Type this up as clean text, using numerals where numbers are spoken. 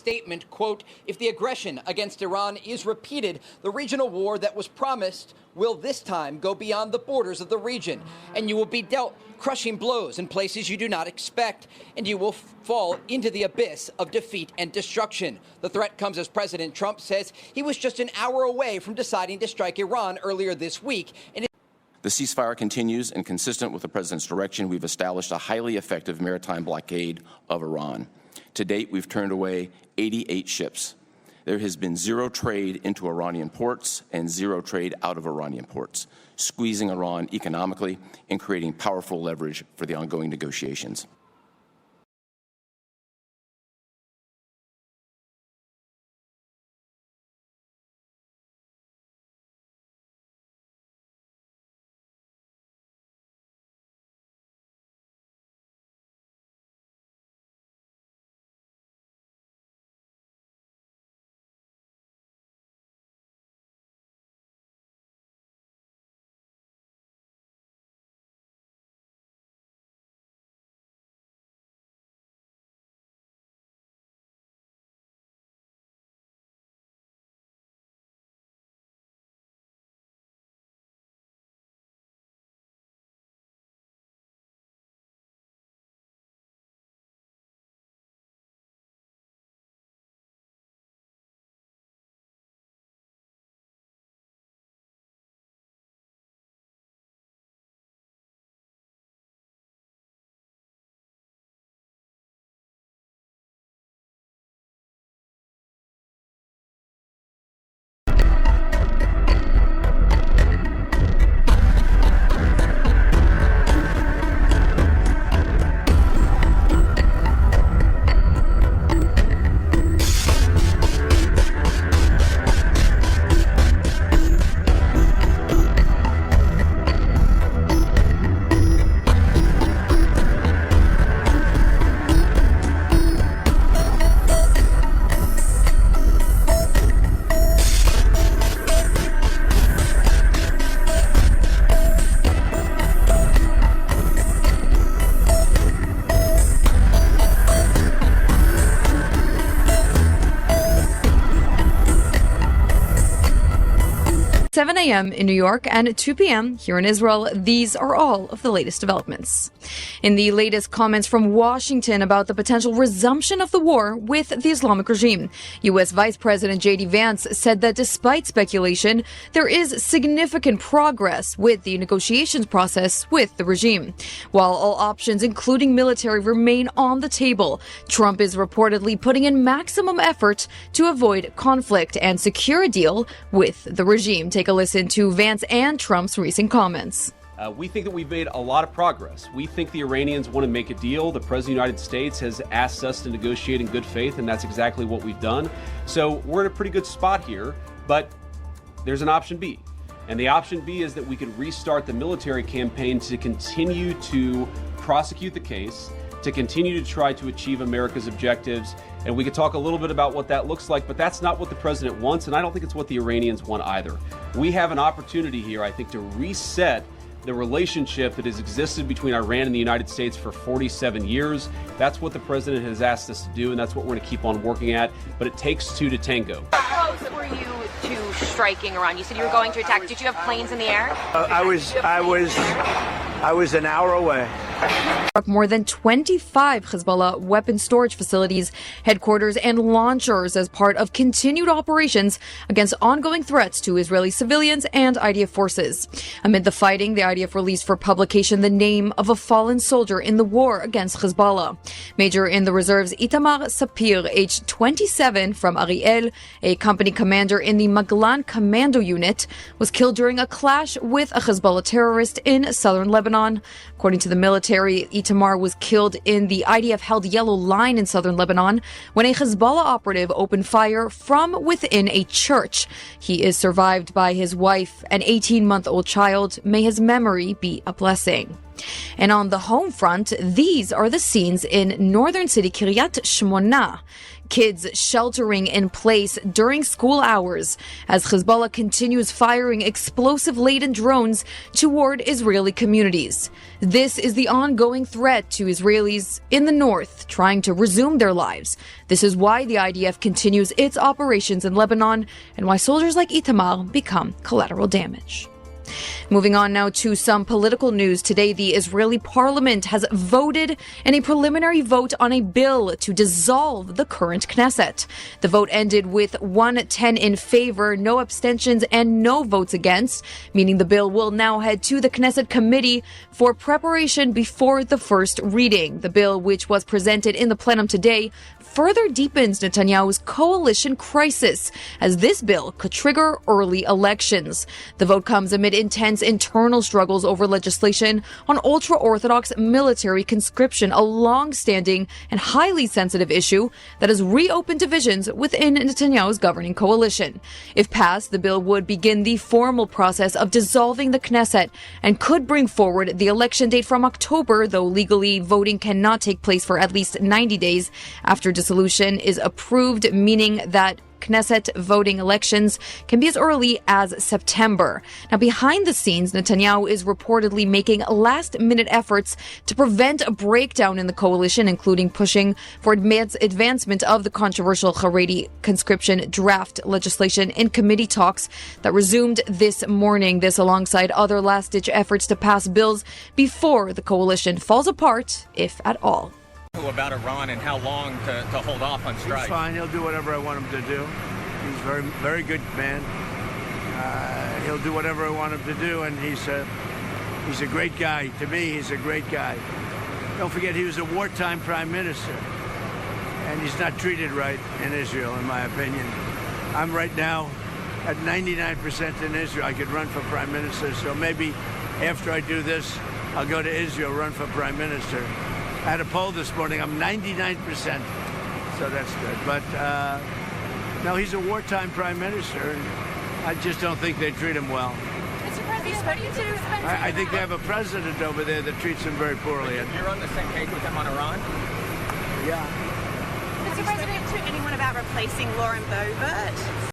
statement, quote, "If the aggression against Iran is repeated, the regional war that was promised will this time go beyond the borders of the region, and you will be dealt crushing blows in places you do not expect, and you will fall into the abyss of defeat and destruction." The threat comes as President Trump says he was just an hour away from deciding to strike Iran earlier this week. And the ceasefire continues, and consistent with the President's direction, we've established a highly effective maritime blockade of Iran. To date, we've turned away 88 ships. There has been zero trade into Iranian ports and zero trade out of Iranian ports, squeezing Iran economically and creating powerful leverage for the ongoing negotiations. a.m. in New York and 2 p.m. here in Israel. These are all of the latest developments. In the latest comments from Washington about the potential resumption of the war with the Islamic regime, U.S. Vice President J.D. Vance said that despite speculation, there is significant progress with the negotiations process with the regime. While all options, including military, remain on the table, Trump is reportedly putting in maximum effort to avoid conflict and secure a deal with the regime. Take a listen to Vance and Trump's recent comments. We think that we've made a lot of progress. We think the Iranians want to make a deal. The President of the United States has asked us to negotiate in good faith, and that's exactly what we've done. So we're in a pretty good spot here, but there's an option B. And the option B is that we could restart the military campaign to continue to prosecute the case, to continue to try to achieve America's objectives. And we could talk a little bit about what that looks like, but that's not what the president wants, and I don't think it's what the Iranians want either. We have an opportunity here, I think, to reset the relationship that has existed between Iran and the United States for 47 years. That's what the president has asked us to do, and that's what we're going to keep on working at. But it takes two to tango. How close were you to striking Iran? You said you were going to attack. Did you have planes in the air? I was an hour away. More than 25 Hezbollah weapon storage facilities, headquarters, and launchers as part of continued operations against ongoing threats to Israeli civilians and IDF forces. Amid the fighting, the IDF released for publication the name of a fallen soldier in the war against Hezbollah. Major in the reserves Itamar Sapir, aged 27, from Ariel, a company commander in the Maglan Commando Unit, was killed during a clash with a Hezbollah terrorist in southern Lebanon. According to the military, Itamar was killed in the IDF-held Yellow Line in southern Lebanon when a Hezbollah operative opened fire from within a church. He is survived by his wife, an 18-month-old child. May his memory be a blessing. And on the home front, these are the scenes in northern city Kiryat Shmona. Kids sheltering in place during school hours as Hezbollah continues firing explosive-laden drones toward Israeli communities. This is the ongoing threat to Israelis in the north trying to resume their lives. This is why the IDF continues its operations in Lebanon and why soldiers like Itamar become collateral damage. Moving on now to some political news. Today, the Israeli parliament has voted in a preliminary vote on a bill to dissolve the current Knesset. The vote ended with 110 in favor, no abstentions, and no votes against, meaning the bill will now head to the Knesset committee for preparation before the first reading. The bill, which was presented in the plenum today, further deepens Netanyahu's coalition crisis, as this bill could trigger early elections. The vote comes amid intense internal struggles over legislation on ultra-Orthodox military conscription, a long-standing and highly sensitive issue that has reopened divisions within Netanyahu's governing coalition. If passed, the bill would begin the formal process of dissolving the Knesset and could bring forward the election date from October, though legally voting cannot take place for at least 90 days after dissolution is approved, meaning that Knesset voting elections can be as early as September. Now, behind the scenes, Netanyahu is reportedly making last-minute efforts to prevent a breakdown in the coalition, including pushing for advancement of the controversial Haredi conscription draft legislation in committee talks that resumed this morning. This alongside other last-ditch efforts to pass bills before the coalition falls apart, if at all. About Iran and how long to hold off on strike? He's fine. He'll do whatever I want him to do. He's very, very good man. He'll do whatever I want him to do, and he's a great guy. To me, he's a great guy. Don't forget, he was a wartime prime minister, and he's not treated right in Israel, in my opinion. I'm right now at 99% in Israel. I could run for prime minister, so maybe after I do this, I'll go to Israel, run for prime minister. I had a poll this morning. I'm 99%, so that's good. But no, he's a wartime prime minister, and I just don't think they treat him well. I think they have a president over there that treats him very poorly. You're on the same page with him on Iran? Yeah. Has the president to anyone about replacing Lauren Boebert?